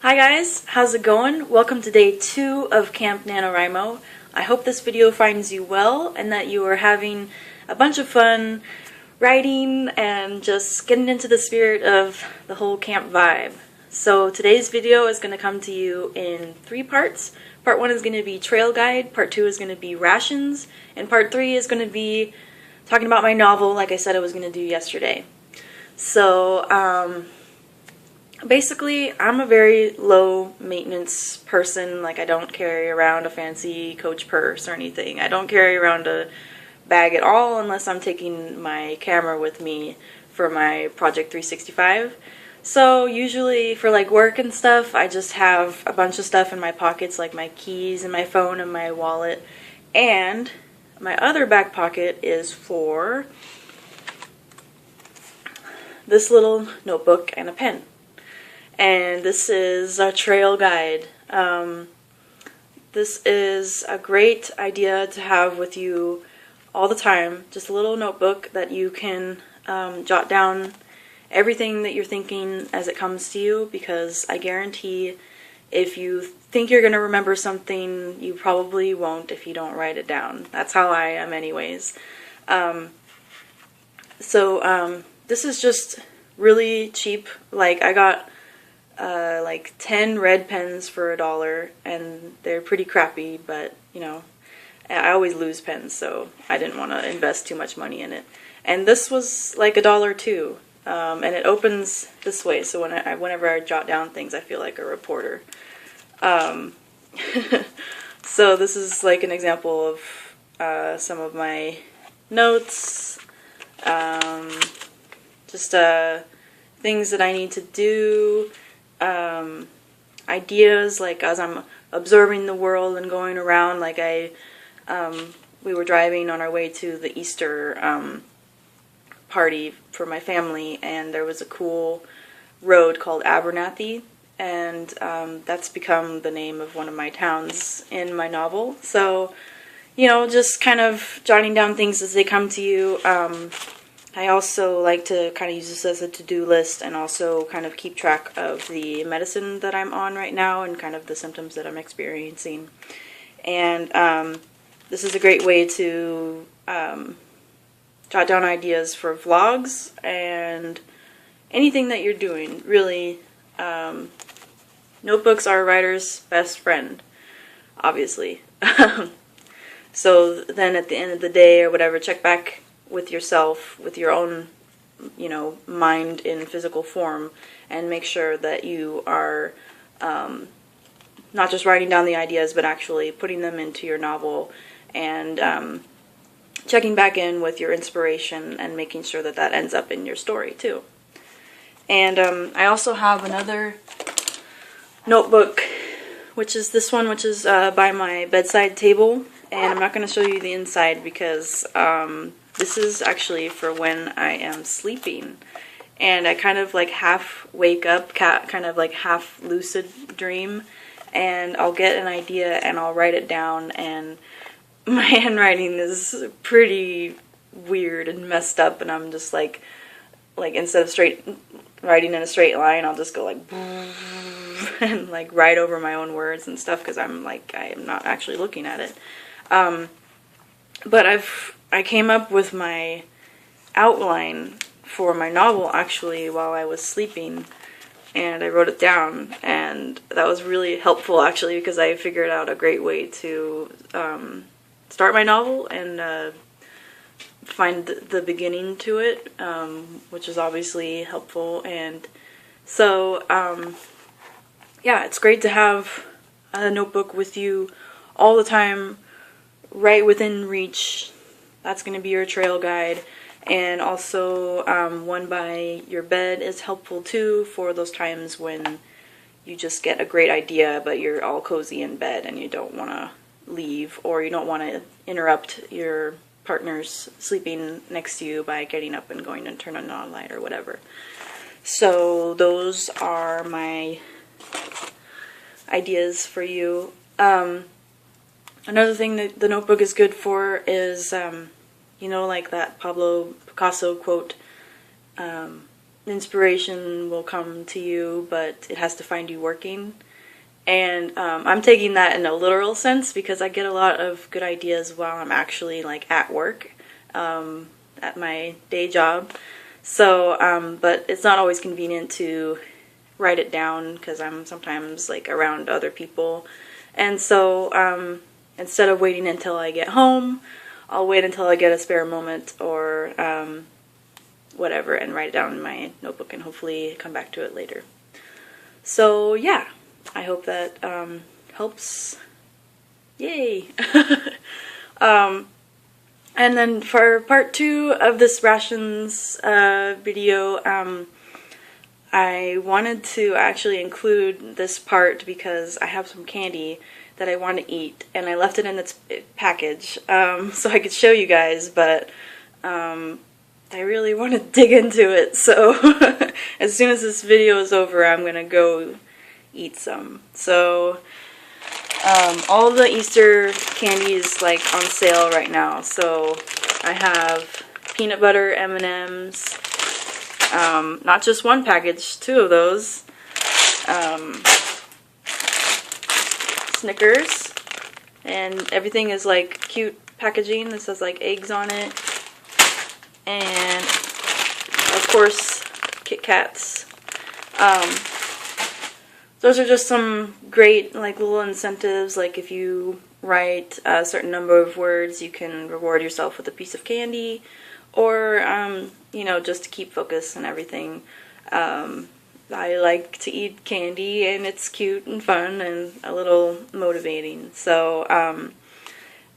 Hi guys, how's it going? Welcome to day 2 of Camp Nanowrimo. I hope this video finds you well and that you are having a bunch of fun writing and just getting into the spirit of the whole camp vibe. So today's video is going to come to you in 3 parts. Part 1 is going to be trail guide, part 2 is going to be rations, and part 3 is going to be talking about my novel like I said I was going to do yesterday. So, basically, I'm a very low maintenance person. Like, I don't carry around a fancy Coach purse or anything. I don't carry around a bag at all unless I'm taking my camera with me for my Project 365. So usually for like work and stuff, I just have a bunch of stuff in my pockets, like my keys and my phone and my wallet. And my other back pocket is for this little notebook and a pen. And this is a trail guide. This is a great idea to have with you all the time. Just a little notebook that you can jot down everything that you're thinking as it comes to you, because I guarantee if you think you're going to remember something, you probably won't if you don't write it down. That's how I am anyways. This is just really cheap. Like, I got like 10 red pens for $1, and they're pretty crappy, but you know, I always lose pens, so I didn't want to invest too much money in it. And this was like $1 too, and it opens this way, so whenever I jot down things, I feel like a reporter. So this is like an example of some of my notes, just things that I need to do, ideas, like as I'm observing the world and going around. Like we were driving on our way to the Easter party for my family, and there was a cool road called Abernathy, and that's become the name of one of my towns in my novel. So, you know, just kind of jotting down things as they come to you. I also like to kind of use this as a to-do list, and also kind of keep track of the medicine that I'm on right now and kind of the symptoms that I'm experiencing. And this is a great way to jot down ideas for vlogs and anything that you're doing, really. Notebooks are a writer's best friend, obviously. So then at the end of the day or whatever, check back with yourself, with your own, you know, mind in physical form, and make sure that you are not just writing down the ideas, but actually putting them into your novel, and checking back in with your inspiration and making sure that that ends up in your story too. And I also have another notebook, which is this one, which is by my bedside table, and I'm not going to show you the inside because this is actually for when I am sleeping, and I kind of like half wake up, kind of like half lucid dream, and I'll get an idea and I'll write it down, and my handwriting is pretty weird and messed up, and I'm just like instead of straight writing in a straight line, I'll just go like and like write over my own words and stuff, because I'm not actually looking at it. But I came up with my outline for my novel actually while I was sleeping, and I wrote it down, and that was really helpful actually, because I figured out a great way to start my novel and find the beginning to it, which is obviously helpful. And so yeah, it's great to have a notebook with you all the time, right within reach. That's going to be your trail guide. And also one by your bed is helpful too, for those times when you just get a great idea but you're all cozy in bed and you don't want to leave, or you don't want to interrupt your partner's sleeping next to you by getting up and going and turn on a light or whatever. So those are my ideas for you. Another thing that the notebook is good for is, you know, like that Pablo Picasso quote, inspiration will come to you, but it has to find you working. And I'm taking that in a literal sense because I get a lot of good ideas while I'm actually like at work, at my day job. So, but it's not always convenient to write it down because I'm sometimes like around other people. And so instead of waiting until I get home, I'll wait until I get a spare moment or whatever and write it down in my notebook and hopefully come back to it later. So yeah, I hope that helps. Yay! And then for part 2 of this rations video, I wanted to actually include this part because I have some candy that I want to eat, and I left it in its package so I could show you guys, but I really want to dig into it, so as soon as this video is over, I'm going to go eat some. So all the Easter candy is like on sale right now, so I have peanut butter M&Ms, not just one package, 2 of those, Snickers, and everything is like cute packaging. This has like eggs on it, and of course Kit Kats. Those are just some great like little incentives, like if you write a certain number of words you can reward yourself with a piece of candy, or you know, just to keep focus and everything. I like to eat candy and it's cute and fun and a little motivating. So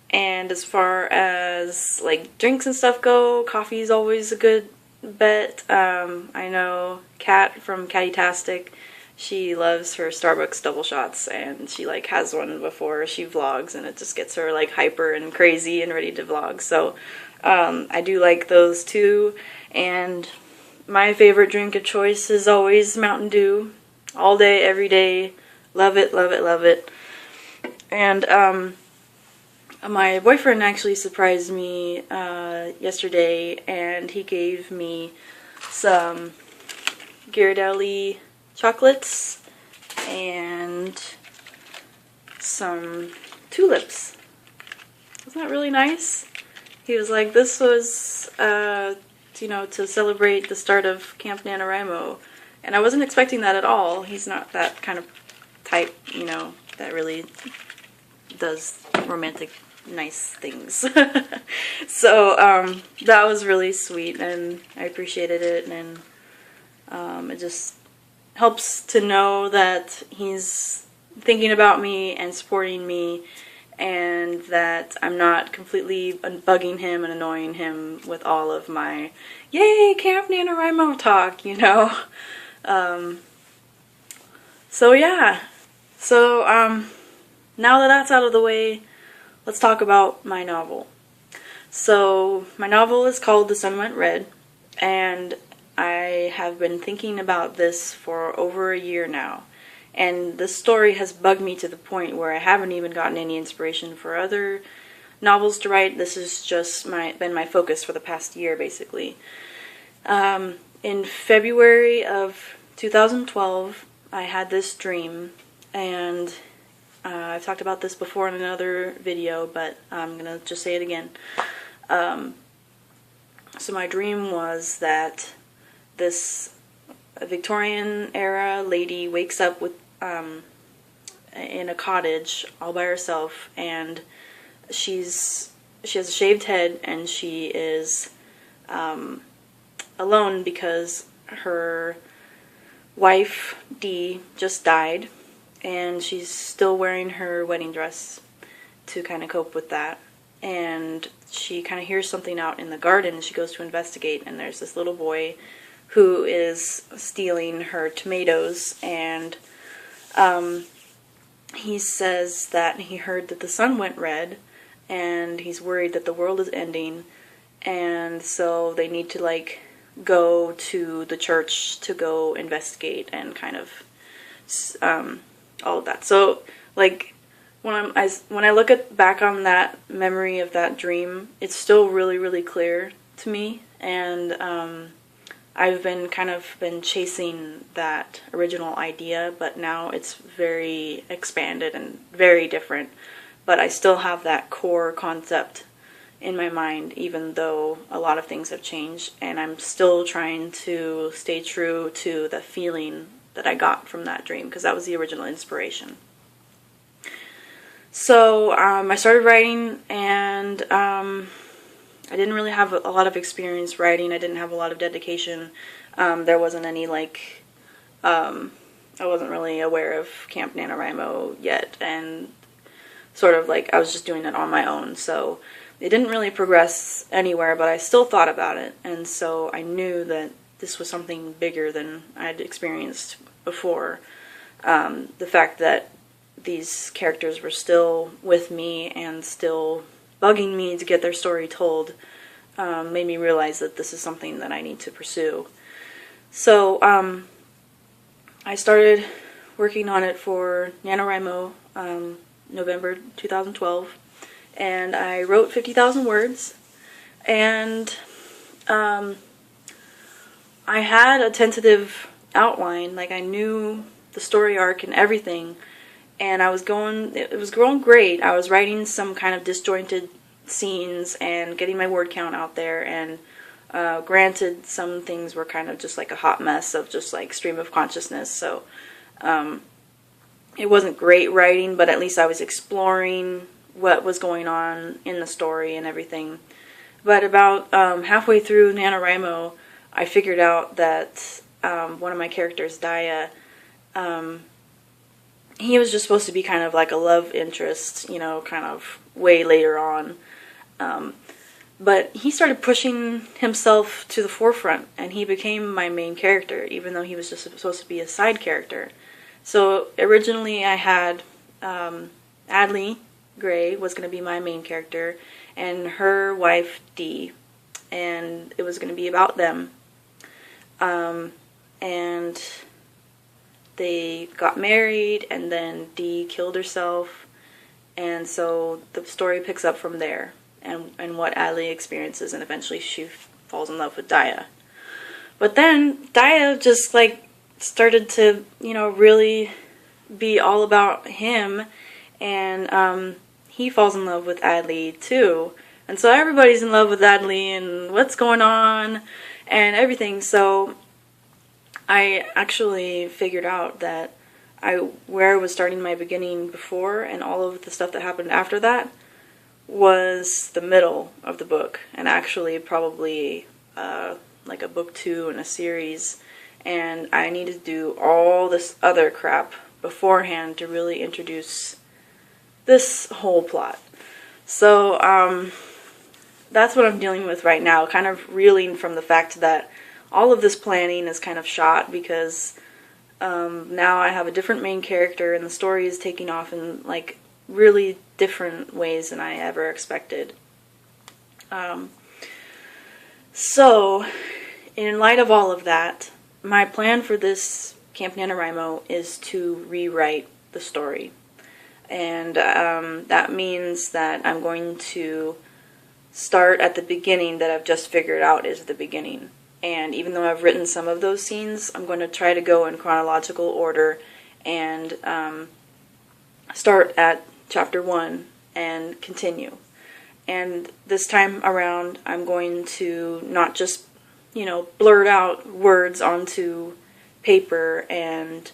and as far as like drinks and stuff go, coffee is always a good bet. I know Kat from Catty-tastic, she loves her Starbucks double shots, and she like has one before she vlogs, and it just gets her like hyper and crazy and ready to vlog. So I do like those too, and my favorite drink of choice is always Mountain Dew, all day, every day. Love it, love it, love it. And my boyfriend actually surprised me yesterday, and he gave me some Ghirardelli chocolates and some tulips. Isn't that really nice? He was like, this was, you know, to celebrate the start of Camp Nanowrimo. And I wasn't expecting that at all. He's not that kind of type, you know, that really does romantic, nice things. So, that was really sweet, and I appreciated it, and it just helps to know that he's thinking about me and supporting me, and that I'm not completely bugging him and annoying him with all of my yay Camp Nanowrimo talk, you know. So yeah, so now that that's out of the way, let's talk about my novel. So my novel is called The Sun Went Red, and I have been thinking about this for over a year now. And this story has bugged me to the point where I haven't even gotten any inspiration for other novels to write. This has just been my focus for the past year, basically. In February of 2012, I had this dream, and I've talked about this before in another video, but I'm going to just say it again. So my dream was that this Victorian-era lady wakes up with in a cottage all by herself, and she has a shaved head, and she is alone because her wife Dee just died, and she's still wearing her wedding dress to kind of cope with that. And she kind of hears something out in the garden, and she goes to investigate, and there's this little boy who is stealing her tomatoes, and he says that he heard that the sun went red, and he's worried that the world is ending, and so they need to like go to the church to go investigate and kind of all of that. So like when I look back on that memory of that dream, it's still really, really clear to me, and I've been kind of been chasing that original idea, but now it's very expanded and very different. But I still have that core concept in my mind, even though a lot of things have changed, and I'm still trying to stay true to the feeling that I got from that dream, because that was the original inspiration. So I started writing, and I didn't really have a lot of experience writing. I didn't have a lot of dedication. There wasn't any, like, I wasn't really aware of Camp Nanowrimo yet, and sort of like I was just doing it on my own, so it didn't really progress anywhere, but I still thought about it, and so I knew that this was something bigger than I'd experienced before. The fact that these characters were still with me and still bugging me to get their story told made me realize that this is something that I need to pursue. So I started working on it for NaNoWriMo November 2012, and I wrote 50,000 words, and I had a tentative outline, like I knew the story arc and everything, and it was going great. I was writing some kind of disjointed scenes and getting my word count out there, and granted, some things were kind of just like a hot mess of just like stream of consciousness, so it wasn't great writing, but at least I was exploring what was going on in the story and everything. But about halfway through NaNoWriMo, I figured out that one of my characters, Daya, he was just supposed to be kind of like a love interest, you know, kind of way later on. But he started pushing himself to the forefront, and he became my main character, even though he was just supposed to be a side character. So originally I had Adley Gray was going to be my main character, and her wife Dee, and it was going to be about them. And they got married, and then Dee killed herself, and so the story picks up from there, and what Adley experiences, and eventually she falls in love with Daya. But then Daya just like started to, you know, really be all about him, and he falls in love with Adley too, and so everybody's in love with Adley and what's going on and everything. So I actually figured out that where I was starting my beginning before, and all of the stuff that happened after that was the middle of the book, and actually probably like a book 2 in a series, and I needed to do all this other crap beforehand to really introduce this whole plot. So that's what I'm dealing with right now, kind of reeling from the fact that all of this planning is kind of shot, because now I have a different main character, and the story is taking off in like really different ways than I ever expected. So in light of all of that, my plan for this Camp NaNoWriMo is to rewrite the story. And that means that I'm going to start at the beginning that I've just figured out is the beginning. And even though I've written some of those scenes, I'm going to try to go in chronological order and start at chapter 1 and continue. And this time around, I'm going to not just, you know, blurt out words onto paper and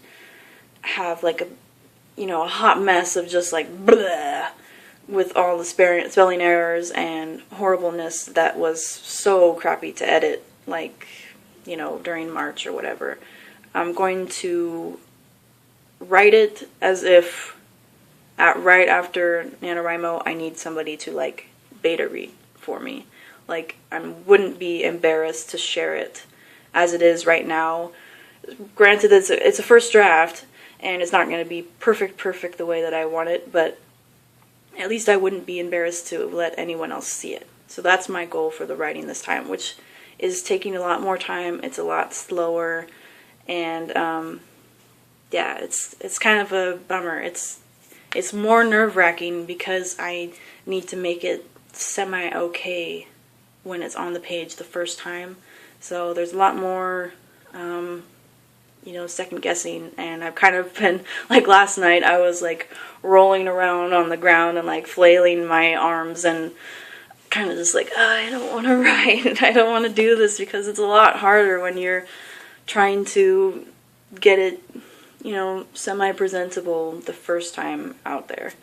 have like a, you know, a hot mess of just like bleh, with all the spelling errors and horribleness that was so crappy to edit, like, you know, during March or whatever. I'm going to write it as if right after NaNoWriMo I need somebody to like beta read for me. Like, I wouldn't be embarrassed to share it as it is right now. Granted, it's a first draft, and it's not going to be perfect the way that I want it, but at least I wouldn't be embarrassed to let anyone else see it. So that's my goal for the writing this time, which is taking a lot more time. It's a lot slower, and yeah, it's kind of a bummer. It's more nerve-wracking because I need to make it semi-okay when it's on the page the first time. So there's a lot more, you know, second guessing, and I've kind of been, like last night, I was like rolling around on the ground and like flailing my arms and kind of just like, oh, I don't want to write, I don't want to do this, because it's a lot harder when you're trying to get it, you know, semi-presentable the first time out there.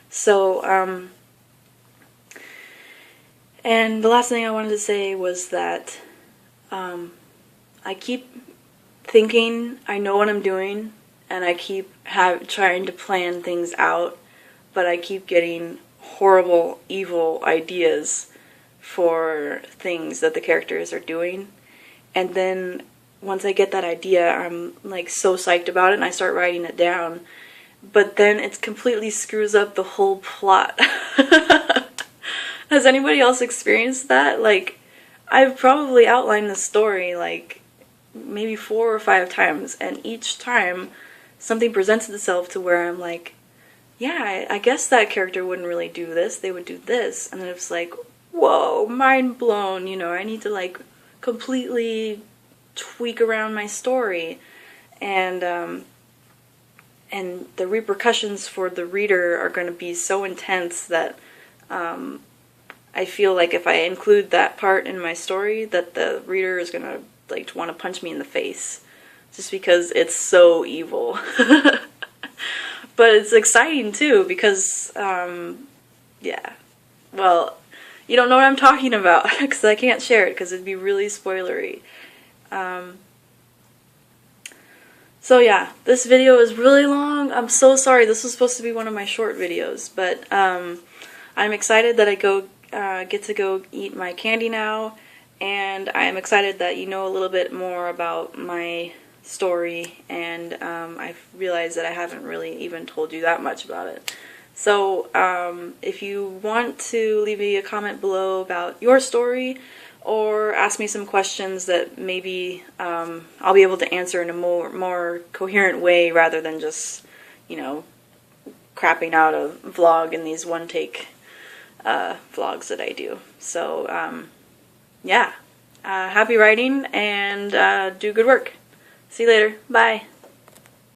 So, and the last thing I wanted to say was that I keep thinking I know what I'm doing, and I keep trying to plan things out, but I keep getting horrible, evil ideas for things that the characters are doing. And then once I get that idea, I'm like so psyched about it, and I start writing it down. But then it completely screws up the whole plot. Has anybody else experienced that? Like, I've probably outlined the story like maybe 4 or 5 times, and each time something presents itself to where I'm like, yeah, I guess that character wouldn't really do this, they would do this. And then it's like, whoa, mind blown, you know, I need to like completely tweak around my story. And the repercussions for the reader are going to be so intense that I feel like if I include that part in my story, that the reader is going to like want to punch me in the face, just because it's so evil. But it's exciting too, because yeah, well, you don't know what I'm talking about because I can't share it because it'd be really spoilery. So yeah, this video is really long. I'm so sorry. This was supposed to be one of my short videos, but I'm excited that I get to go eat my candy now, and I'm excited that you know a little bit more about my story, and I've realized that I haven't really even told you that much about it. So if you want to leave me a comment below about your story, or ask me some questions that maybe I'll be able to answer in a more coherent way, rather than just, you know, crapping out a vlog in these one-take vlogs that I do. So yeah, happy writing, and do good work. See you later. Bye.